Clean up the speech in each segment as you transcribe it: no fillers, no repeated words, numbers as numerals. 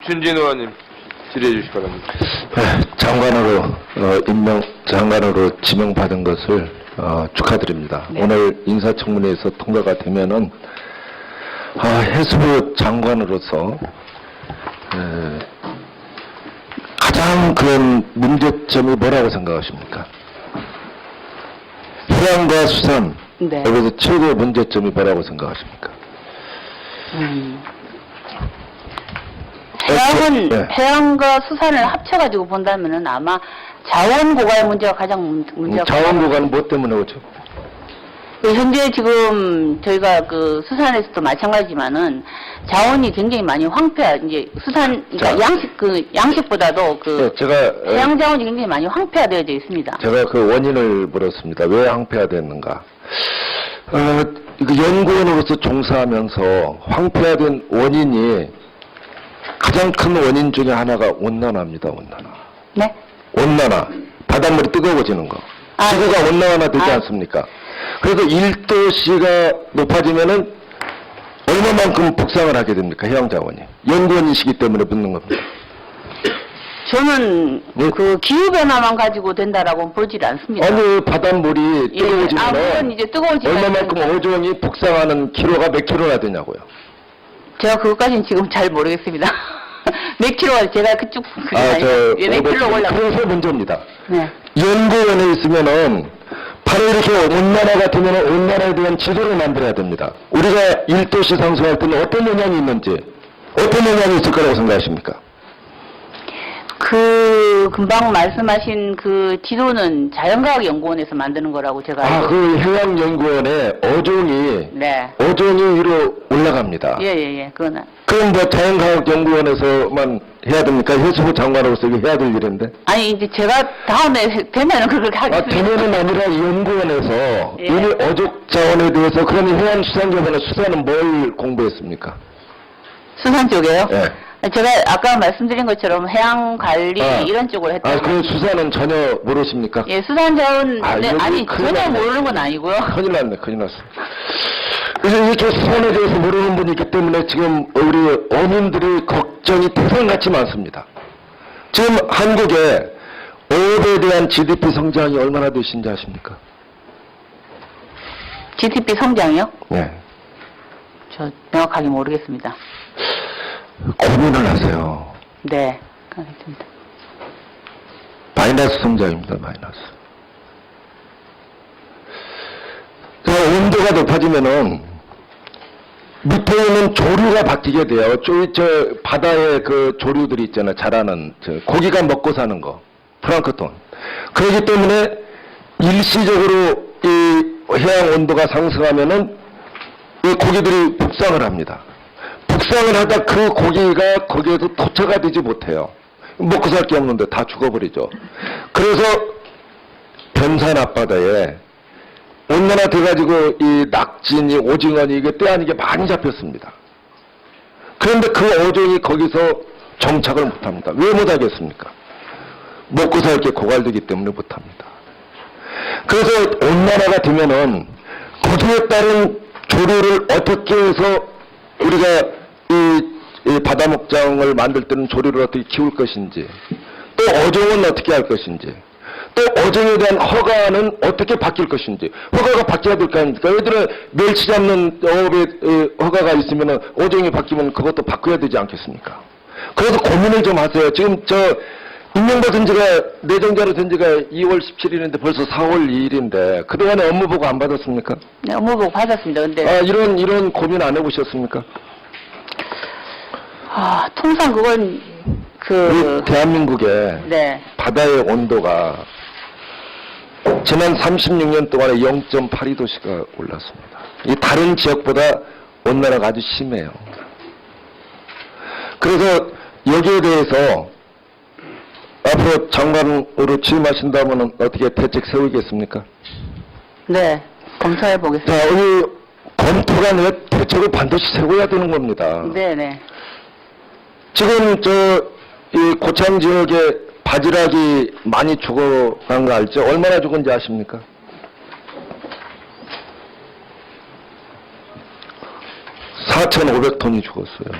이춘진 의원님 질의해 주시기 바랍니다. 장관으로 지명받은 것을 축하드립니다. 네. 오늘 인사청문회에서 통과가 되면은 해수부 장관으로서 가장 큰 문제점이 뭐라고 생각하십니까? 해양과 수산, 네. 여기서 최고의 문제점이 뭐라고 생각하십니까? 해양은, 네. 해양과 수산을 합쳐가지고 본다면은 아마 자원 고갈 문제가 가장 문제가. 자원 고갈은 뭐 때문에 오죠? 현재 지금 저희가 그 수산에서도 마찬가지지만은 자원이 굉장히 많이 이제 수산, 그러니까 양식보다도 네, 제가 해양 자원이 굉장히 많이 황폐화되어져 있습니다. 제가 그 원인을 물었습니다. 왜 황폐화됐는가? 연구원으로서 종사하면서 황폐화된 원인이 가장 큰 원인 중에 하나가 온난화입니다. 온난화. 네? 온난화. 바닷물이 뜨거워지는 거. 아, 지구가 네. 온난화 되지 아. 않습니까? 그래서 1도씨가 높아지면은 얼마만큼 북상을 하게 됩니까? 해양 자원이. 연구원이시기 때문에 묻는 겁니다. 저는 네. 그 기후변화만 가지고 된다라고 보질 않습니다. 아니, 바닷물이 예, 물론 뜨거워지면 이제 뜨거워지면 얼마만큼 어종이 북상하는 키로가 몇 킬로나 되냐고요. 제가 그것까지는 지금 잘 모르겠습니다. 몇 킬로가 제가 그쪽 몇 킬로 올라. 그래서 문제입니다. 네. 연구원에 있으면은 바로 이렇게 온난화가 되면 온난화에 대한 지도를 만들어야 됩니다. 우리가 1도씨 상승할 때는 어떤 영향이 있는지, 어떤 영향이 있을 거라고 생각하십니까? 그 금방 말씀하신 그 지도는 자연과학연구원에서 만드는 거라고 제가 알고. 그 해양연구원에 어종이 네. 위로 올라갑니다. 예. 그거는. 그럼 뭐 자연과학연구원에서만 해야 됩니까? 해수부 장관으로서 이거 해야 될 일인데. 아니 이제 제가 다음에 되면은 그렇게 하겠습니다. 되면은 아니라 연구원에서 예. 이미 어족 자원에 대해서 그러면 해양수산경에는 수산은 뭘 공부했습니까? 수산 쪽에요? 예. 제가 아까 말씀드린 것처럼 해양 관리 이런 쪽으로 했다. 그 수산은 전혀 모르십니까? 예, 수산 자원 이거 아니 큰일 전혀 났네. 모르는 건 아니고요. 큰일 났네, 큰일 났어. 그래서 이렇게 수산에 대해서 모르는 분이 있기 때문에 지금 우리 어민들의 걱정이 태산같이 많습니다. 지금 한국의 어업에 대한 GDP 성장이 얼마나 되신지 아십니까? GDP 성장이요? 네. 저 명확하게 모르겠습니다. 고민을 하세요. 네, 알겠습니다. 마이너스 성장입니다, 마이너스. 온도가 높아지면은 밑에 있는 조류가 바뀌게 돼요. 저 바다의 그 조류들이 있잖아요. 자라는 고기가 먹고 사는 거, 플랑크톤. 그렇기 때문에 일시적으로 이 해양 온도가 상승하면은 이 고기들이 북상을 합니다. 북상을 하다 그 고기가 거기에서 토착가 되지 못해요. 먹고 살 게 없는데 다 죽어버리죠. 그래서 변산 앞바다에 온난화 돼가지고 이 낙지니 오징어니 이게 때 아니게 많이 잡혔습니다. 그런데 그 어종이 거기서 정착을 못합니다. 왜 못하겠습니까? 먹고 살 게 고갈되기 때문에 못합니다. 그래서 온난화가 되면은 거기에 따른 조류를 어떻게 해서 우리가 이 바다 목장을 만들 때는 조류를 어떻게 키울 것인지, 또 어종은 어떻게 할 것인지, 또 어종에 대한 허가는 어떻게 바뀔 것인지, 허가가 바뀌어야 될 거 아닙니까? 예를 들어 멸치 잡는 어업에 허가가 있으면 어종이 바뀌면 그것도 바꿔야 되지 않겠습니까? 그래서 고민을 좀 하세요. 지금 임명받은 지가 내정자로 된 지가 2월 17일인데 벌써 4월 2일인데 그동안에 업무보고 안 받았습니까? 네, 업무보고 받았습니다. 근데 이런 고민 안 해보셨습니까? 통상 그건 우리 대한민국의 네. 바다의 온도가 지난 36년 동안에 0.82도씨가 올랐습니다. 이 다른 지역보다 온난화가 아주 심해요. 그래서 여기에 대해서 앞으로 장관으로 취임하신다면 어떻게 대책 세우겠습니까? 네, 검토해 보겠습니다. 자, 우리 검토가 아니라 대책을 반드시 세워야 되는 겁니다. 네. 지금 이 고창 지역에 바지락이 많이 죽어간 거 알죠? 얼마나 죽은지 아십니까? 4,500톤이 죽었어요.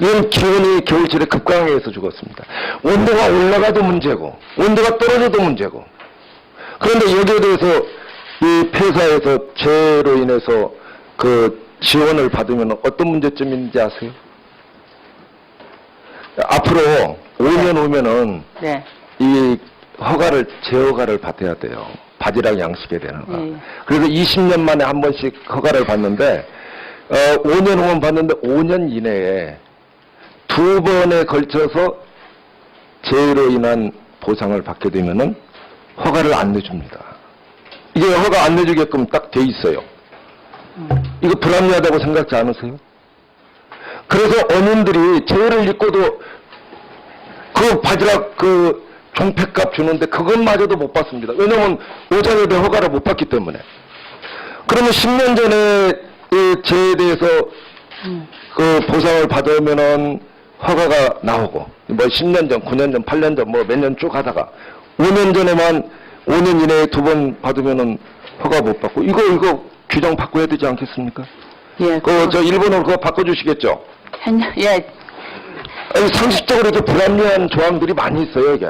이건 기온이 겨울철에 급강해서 죽었습니다. 온도가 올라가도 문제고 온도가 떨어져도 문제고. 그런데 여기에 대해서 이 폐사에서 재해로 인해서 그 지원을 받으면 어떤 문제점이 있는지 아세요? 앞으로 5년 후면은 네. 이 허가를 재허가를 받아야 돼요. 바지락 양식에 대한 허가. 그래서 20년 만에 한 번씩 허가를 받는데 5년 후면 받는데 5년 이내에 2번에 걸쳐서 재해로 인한 보상을 받게 되면은 허가를 안 내줍니다. 이게 허가 안 내주게끔 딱 돼 있어요. 이거 불합리하다고 생각지 않으세요? 그래서 어민들이 재해를 입고도 그 바지락 그 종폐값 주는데 그것마저도 못 받습니다. 왜냐면 오장에 대해 허가를 못 받기 때문에. 그러면 10년 전에 이 재해에 대해서 그 보상을 받으면은 허가가 나오고 뭐 10년 전, 9년 전, 8년 전 뭐 몇 년 쭉 하다가 5년 전에만 5년 이내에 2번 받으면은 허가 못 받고 이거 규정 바꿔야 되지 않겠습니까? 예. 저 일본어로 그거 바꿔주시겠죠? 예. 아니, 상식적으로 이렇게 불합리한 조항들이 많이 있어요, 이게.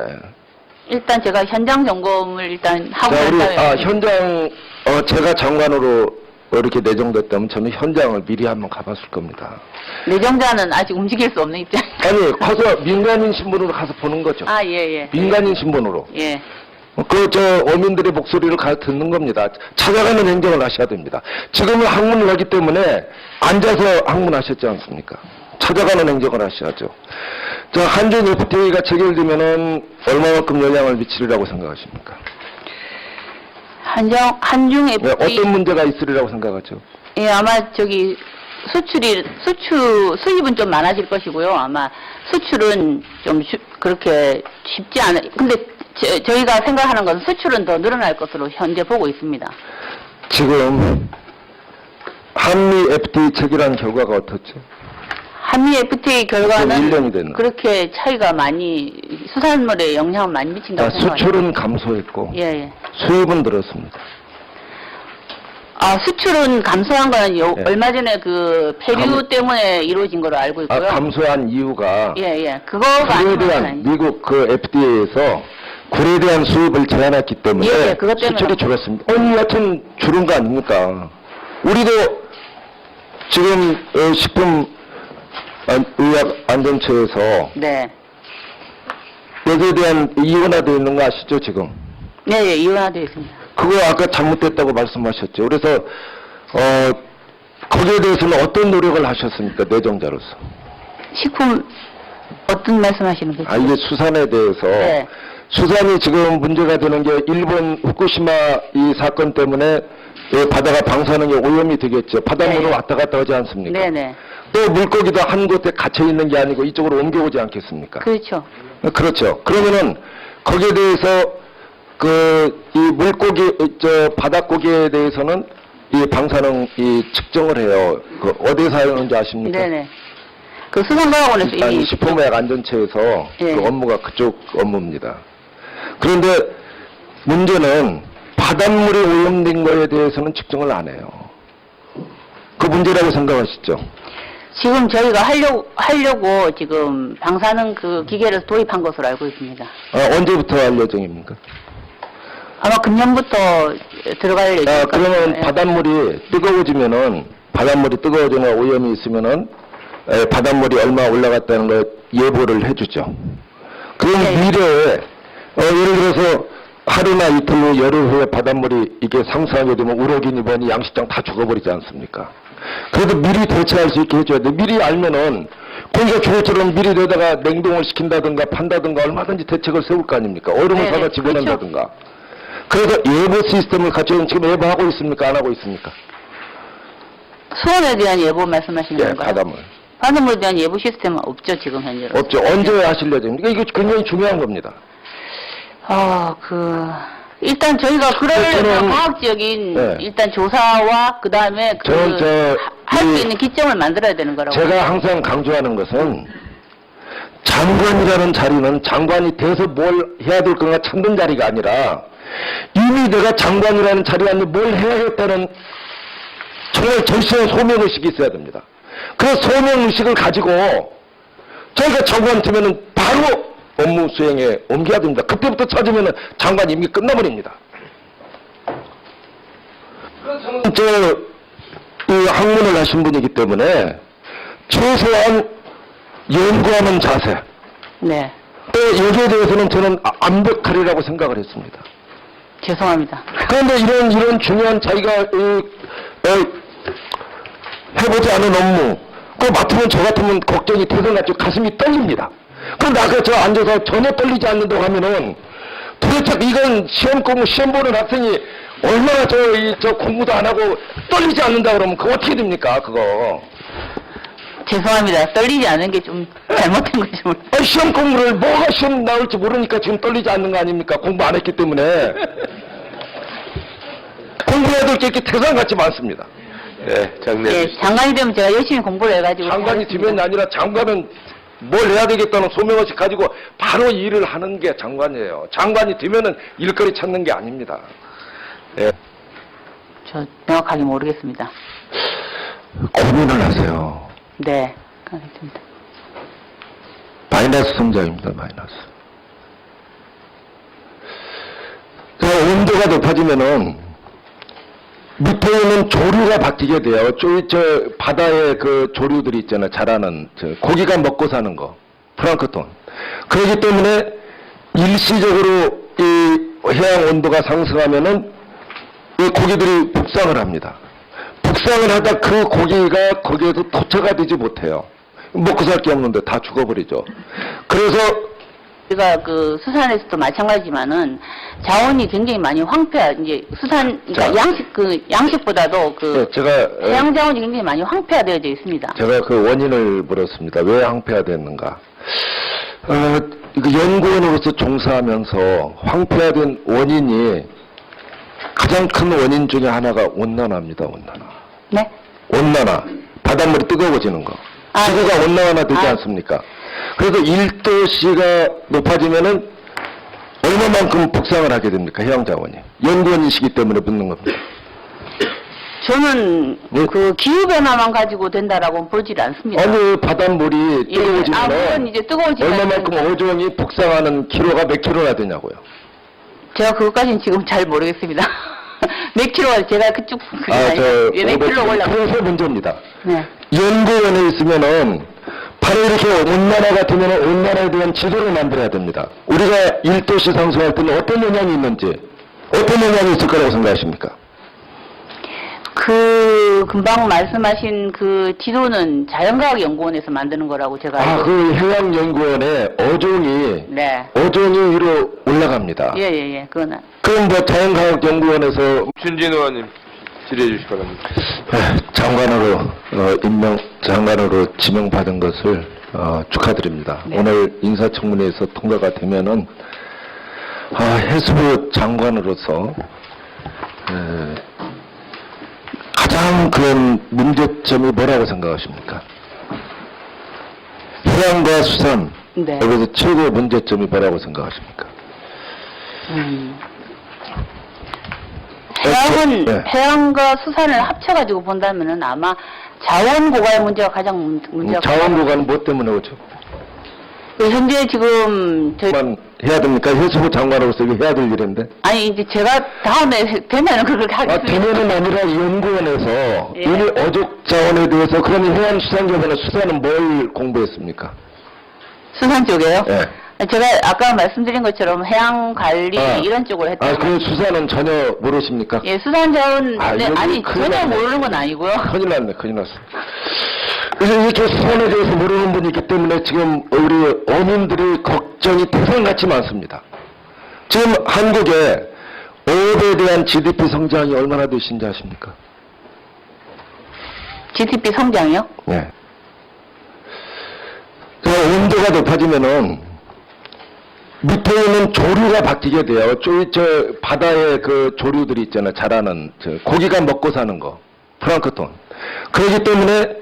일단 제가 현장 점검을 일단 하고 자, 난 우리, 다음에 현장, 제가 장관으로 이렇게 내정됐다면 저는 현장을 미리 한번 가봤을 겁니다. 내정자는 아직 움직일 수 없는 입장. 아니, 가서 민간인 신분으로 가서 보는 거죠. 아, 예. 민간인 신분으로. 예. 어민들의 목소리를 듣는 겁니다. 찾아가는 행정을 하셔야 됩니다. 지금은 학문을 하기 때문에 앉아서 학문하셨지 않습니까? 찾아가는 행정을 하셔야죠. 자, 한중 FTA가 체결되면은 얼마만큼 영향을 미치리라고 생각하십니까? 한중 네, FTA. 어떤 문제가 있으리라고 생각하죠? 예, 아마 수입은 좀 많아질 것이고요. 아마 수출은 좀 그렇게 쉽지 않아. 근데 저희가 생각하는 것은 수출은 더 늘어날 것으로 현재 보고 있습니다. 지금 한미 FTA 체결한 결과가 어떻죠? 한미 FTA 결과는 1년이 됐나? 그렇게 차이가 많이 수산물에 영향을 많이 미친다고 생각합니다. 수출은 감소했고 예. 수입은 늘었습니다. 수출은 감소한 거는 예. 얼마 전에 그 폐류 때문에 이루어진 걸로 알고 있고요. 감소한 이유가 그거가 굴에 대한 아니면 미국 그 FDA에서 굴에 대한 수입을 제한했기 때문에 예, 그것 때문에 수출이 줄었습니다. 여하튼 줄은 거 아닙니까? 우리도 지금 식품의약안전처에서 네. 여기에 대한 이원화되어 있는 거 아시죠 지금? 네, 이원화되어 있습니다. 그거 아까 잘못됐다고 말씀하셨죠. 그래서 거기에 대해서는 어떤 노력을 하셨습니까? 내정자로서. 식품 어떤 말씀하시는 거죠? 이게 수산에 대해서 네. 수산이 지금 문제가 되는 게 일본 후쿠시마 이 사건 때문에 바다가 방사능에 오염이 되겠죠. 바닷물은 네. 왔다 갔다 하지 않습니까? 네네. 또 물고기도 한 곳에 갇혀 있는 게 아니고 이쪽으로 옮겨오지 않겠습니까? 그렇죠. 그렇죠. 그러면은 거기에 대해서 이 물고기 바닷고기에 대해서는 이 방사능 측정을 해요. 어디에 사용하는지 아십니까? 네네. 그 수산과학원에서 이미 식품의약안전처에서 예. 그 업무가 그쪽 업무입니다. 그런데 문제는 바닷물이 오염된 거에 대해서는 측정을 안 해요. 그 문제라고 생각하시죠? 지금 저희가 하려고 지금 방사능 그 기계를 도입한 것으로 알고 있습니다. 언제부터 할 예정입니까? 아마 금년부터 들어갈 예정입니다. 그러면 바닷물이 뜨거워지면 오염이 있으면은 바닷물이 얼마 올라갔다는 걸 예보를 해주죠. 그럼 네. 미래에 예를 들어서 하루나 이틀 후 열흘 후에 바닷물이 이게 상승하게 되면 우럭이니 뭐니 양식장 다 죽어버리지 않습니까? 그래도 미리 대처할 수 있게 해줘야 돼. 미리 알면은 거기가 조처럼 미리 내다가 냉동을 시킨다든가 판다든가 얼마든지 대책을 세울 거 아닙니까? 얼음을 네, 사다 집어넣는다든가. 그래서 예보 시스템을 갖춰서 지금 예보하고 있습니까? 안 하고 있습니까? 수온에 대한 예보 말씀하시는 건가요? 바닷물. 바닷물에 대한 예보 시스템은 없죠, 지금 현재. 없죠. 언제 하실 예정입니까? 이거 굉장히 중요한 겁니다. 일단 저희가 저는- 과학적인 네. 일단 조사와 그 다음에 할 수 있는 기점을 만들어야 되는 거라고. 제가 항상 강조하는 것은 장관이라는 자리는 장관이 돼서 뭘 해야 될 건가 찾는 자리가 아니라 이미 내가 장관이라는 자리에 앉아 뭘 해야겠다는 정말 절실한 소명의식이 있어야 됩니다. 그 소명의식을 가지고 저희가 장관 되면은 바로 업무 수행에 옮겨야 됩니다. 그때부터 찾으면은 장관 임기 끝나버립니다. 이 학문을 하신 분이기 때문에 최소한 연구하는 자세, 네. 또 여기에 대해서는 저는 완벽하리라고 생각을 했습니다. 죄송합니다. 그런데 이런 중요한 자기가 해보지 않은 업무, 그거 맡으면 저 같으면 걱정이 대단하죠. 가슴이 떨립니다. 그런데 아까 저 앉아서 전혀 떨리지 않는다고 하면은 도대체 이건 시험 보는 학생이 얼마나 저 공부도 안 하고 떨리지 않는다 그러면 그거 어떻게 됩니까, 그거. 죄송합니다. 떨리지 않은 게 좀 잘못된 거지. 아니, 시험 공부를 뭐가 시험 나올지 모르니까 지금 떨리지 않는 거 아닙니까? 공부 안 했기 때문에. 공부해야 될 게 이렇게 태산같이 많습니다. 네, 장례. 예, 장관이 되면 제가 열심히 공부를 해가지고. 장관이 하겠습니다. 되면 아니라 장관은 뭘 해야 되겠다는 소명의식 가지고 바로 일을 하는 게 장관이에요. 장관이 되면은 일거리 찾는 게 아닙니다. 예. 저 명확하게 모르겠습니다. 고민을 하세요. 네, 알겠습니다. 마이너스 성장입니다, 마이너스. 자, 온도가 높아지면은 밑에 있는 조류가 바뀌게 돼요. 저 바다에 그 조류들이 있잖아요. 자라는 고기가 먹고 사는 거, 플랑크톤. 그렇기 때문에 일시적으로 이 해양 온도가 상승하면은 이 고기들이 북상을 합니다. 북상을 하다 그 고기가 거기에서 토착가 되지 못해요. 먹고 살 게 없는데 다 죽어버리죠. 그래서 우리가 그 수산에서도 마찬가지지만은 자원이 굉장히 많이 이제 수산, 그러니까 양식보다도 제가 해양 자원이 굉장히 많이 황폐화되어져 있습니다. 제가 그 원인을 물었습니다. 왜 황폐화됐는가? 이거 연구원으로서 종사하면서 황폐화된 원인이 가장 큰 원인 중에 하나가 온난화입니다. 온난화. 네? 온난화. 바닷물이 뜨거워지는 거. 아, 지구가 네. 온난화 되지 아. 않습니까? 그래서 1도씨가 높아지면은 얼마만큼 북상을 하게 됩니까? 해양 자원이. 연구원이시기 때문에 묻는 겁니다. 저는 네. 그 기후변화만 가지고 된다라고 보질 않습니다. 어느 바닷물이 예, 물론 뜨거워지면 이제 뜨거워지면 얼마만큼 오존이 북상하는 키로가 몇 킬로나 되냐고요. 제가 그것까지는 지금 잘 모르겠습니다. 몇 킬로가 제가 그쪽 몇 킬로 올라가. 그래서 문제입니다. 네. 연구원에 있으면은 바로 이렇게 온난화가 되면 온난화에 대한 지도를 만들어야 됩니다. 우리가 1도씨 상승할 때는 어떤 영향이 있는지, 어떤 영향이 있을 거라고 생각하십니까? 그 금방 말씀하신 그 지도는 자연과학연구원에서 만드는 거라고 제가 알고 그 해양연구원에 어종이 네. 어종이 위로 올라갑니다. 예. 그거는 그럼 뭐 자연과학연구원에서 춘진 의원님 질의해 주시기 바랍니다. 장관으로 지명받은 것을 축하드립니다. 네. 오늘 인사청문회에서 통과가 되면은 해수부 장관으로서 가장 큰 문제점이 뭐라고 생각하십니까? 해양과 수산 네. 여기서 최고의 문제점이 뭐라고 생각하십니까? 해양은 네. 해양과 수산을 합쳐가지고 본다면은 아마 자원 고갈 문제가 가장 문제가 자원 고갈은 뭐 때문에 오죠? 현재 지금 만 해야 됩니까? 해수부 장관으로서 이거 해야 될 일인데. 아니 이제 제가 다음에 되면은 그렇게 하겠습니다. 되면은 아니라 연구원에서 예. 이미 어족 자원에 대해서 그러면 해양수산경에는 수산은 뭘 공부했습니까? 수산 쪽에요? 예. 제가 아까 말씀드린 것처럼 해양 관리 이런 쪽으로 했던 그 수산은 전혀 모르십니까? 예, 수산 자원 네, 여기 아니 큰일 전혀 났네. 모르는 건 아니고요. 큰일 났네, 큰일 났어. 그래서 이렇게 수산에 대해서 모르는 분이 있기 때문에 지금 우리 어민들의 걱정이 태산같이 많습니다. 지금 한국의 어업에 대한 GDP 성장이 얼마나 되신지 아십니까? GDP 성장이요? 네. 온도가 높아지면은 밑에 있는 조류가 바뀌게 돼요. 저 바다에 그 조류들이 있잖아요. 자라는 고기가 먹고 사는 거, 플랑크톤. 그렇기 때문에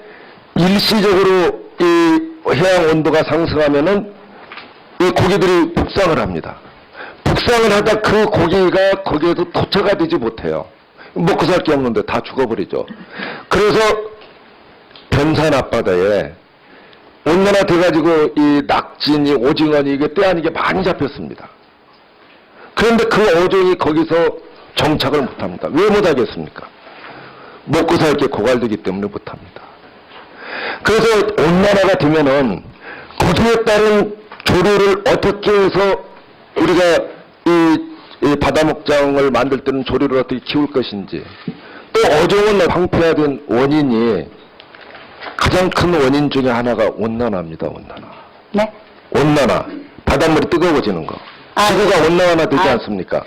일시적으로 이 해양 온도가 상승하면은 이 고기들이 북상을 합니다. 북상을 하다 그 고기가 거기에서 토착가 되지 못해요. 먹고 살 게 없는데 다 죽어버리죠. 그래서 변산 앞바다에 온난화 돼가지고 이 낙지니 오징어니 이게 떼아니게 많이 잡혔습니다. 그런데 그 어종이 거기서 정착을 못합니다. 왜 못하겠습니까? 먹고 살 게 고갈되기 때문에 못합니다. 그래서 온난화가 되면은 거기에 따른 조류를 어떻게 해서 우리가 이 바다목장을 만들 때는 조류를 어떻게 키울 것인지, 또 어종을 황폐화된 원인이 가장 큰 원인 중에 하나가 온난화입니다. 온난화. 네? 온난화. 바닷물이 뜨거워지는 거. 아, 지구가 온난화 되지 아. 않습니까?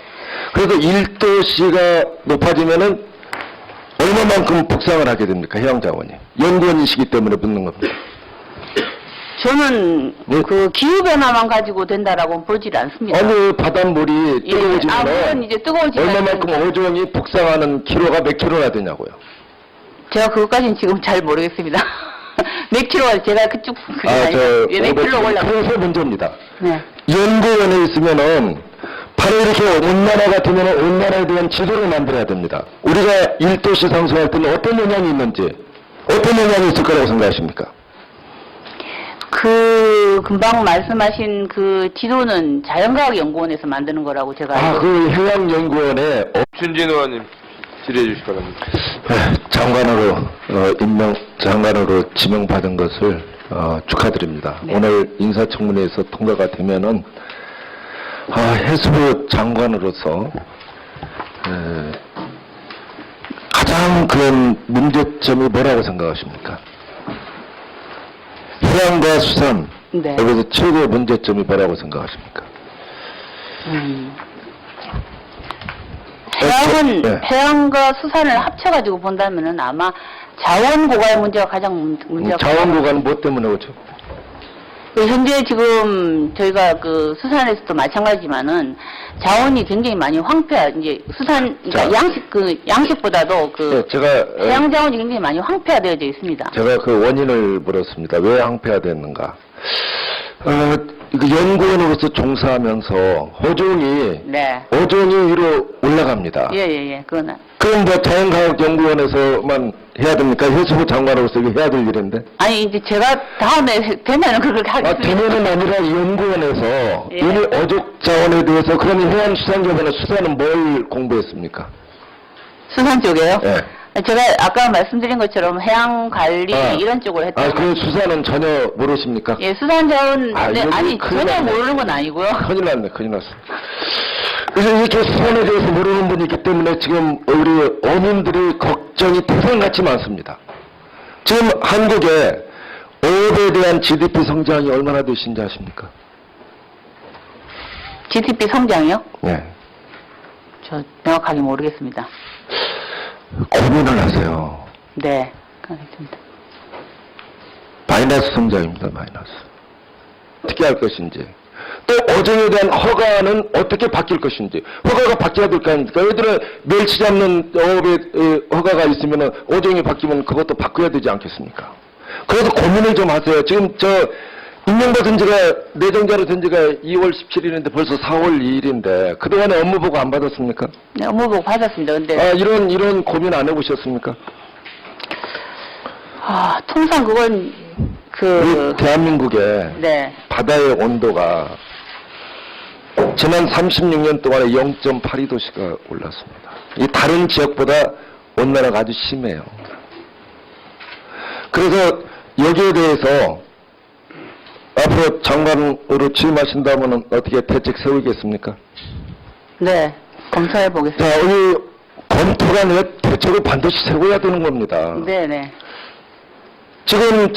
그래서 1도씨가 높아지면은 얼마만큼 북상을 하게 됩니까? 해양자원이. 연구원이시기 때문에 묻는 겁니다. 저는 네. 그 기후변화만 가지고 된다라고 보질 않습니다. 어느 바닷물이 예, 뜨거워지면 아, 물론 이제 뜨거워지면 얼마만큼 어종이 북상하는 키로가 몇 킬로나 되냐고요. 제가 그것까지는 지금 잘 모르겠습니다. 몇 킬로가 제가 그쪽 몇 킬로 올라가. 그래서 문제입니다. 네. 연구원에 있으면은 바로 이렇게 온난화가 되면 온난화에 대한 지도를 만들어야 됩니다. 우리가 1도씨 상승할 때는 어떤 영향이 있는지, 어떤 영향이 있을 거라고 생각하십니까? 그 금방 말씀하신 그 지도는 자연과학연구원에서 만드는 거라고 제가 알고 그 해양연구원에 춘진 의원님 질의해 주시기 바랍니다. 장관으로 임명 장관으로 지명받은 것을 축하드립니다. 네. 오늘 인사청문회에서 통과가 되면은 해수부 장관으로서 가장 큰 문제점이 뭐라고 생각하십니까? 해양과 수산 네. 여기서 최고의 문제점이 뭐라고 생각하십니까? 해양은 네. 해양과 수산을 합쳐가지고 본다면은 아마 자원 고갈 문제가 가장 문제가 자원고갈은 뭐 때문에 오죠? 현재 지금 저희가 그 수산에서도 마찬가지지만은 자원이 굉장히 많이 이제 수산 그러니까 자. 양식보다도 그 네, 제가 해양 자원이 굉장히 많이 황폐화되어져 있습니다. 제가 그 원인을 물었습니다. 왜 황폐화됐는가? 그 연구원으로서 종사하면서 네. 어종이 위로 올라갑니다. 예. 그거는. 그럼 뭐 자연과학연구원에서만 해야 됩니까? 해수부 장관으로서 이거 해야 될 일인데? 아니 이제 제가 다음에 되면은 그렇게 하겠습니다. 되면은 아니라 연구원에서 예. 이미 어족 자원에 대해서 그러면 해양수산경에는 수산은 뭘 공부했습니까? 수산 쪽에요? 예. 제가 아까 말씀드린 것처럼 해양 관리 이런 쪽을 했던 그 수산은 전혀 모르십니까? 예, 수산 자원 여기 큰일 전혀 났네. 모르는 건 아니고요. 큰일 났어. 그래서 이렇게 수산에 대해서 모르는 분이 있기 때문에 지금 우리 어민들의 걱정이 태산같이 많습니다. 지금 한국의 어업에 대한 GDP 성장이 얼마나 되신지 아십니까? GDP 성장이요? 네. 저 명확하게 모르겠습니다. 고민을 하세요. 네, 알겠습니다. 마이너스 성장입니다. 마이너스. 어떻게 할 것인지. 또 어종에 대한 허가는 어떻게 바뀔 것인지. 허가가 바뀌어야 될 거 아닙니까? 예를 들어 멸치 잡는 어업에 허가가 있으면 어종이 바뀌면 그것도 바꿔야 되지 않겠습니까? 그래서 고민을 좀 하세요. 지금 임명받은 지가 내정자로 된 지가 2월 17일인데 벌써 4월 2일인데 그동안에 업무보고 안 받았습니까? 네, 업무보고 받았습니다. 근데 이런 고민 안 해보셨습니까? 통상 그건 우리 대한민국의 네. 바다의 온도가 지난 36년 동안에 0.82도씨가 올랐습니다. 이 다른 지역보다 온난화가 아주 심해요. 그래서 여기에 대해서 앞으로 장관으로 취임하신다면 어떻게 대책 세우겠습니까? 네, 검토해 보겠습니다. 자, 우리 검토가 아니라 대책을 반드시 세워야 되는 겁니다. 네. 지금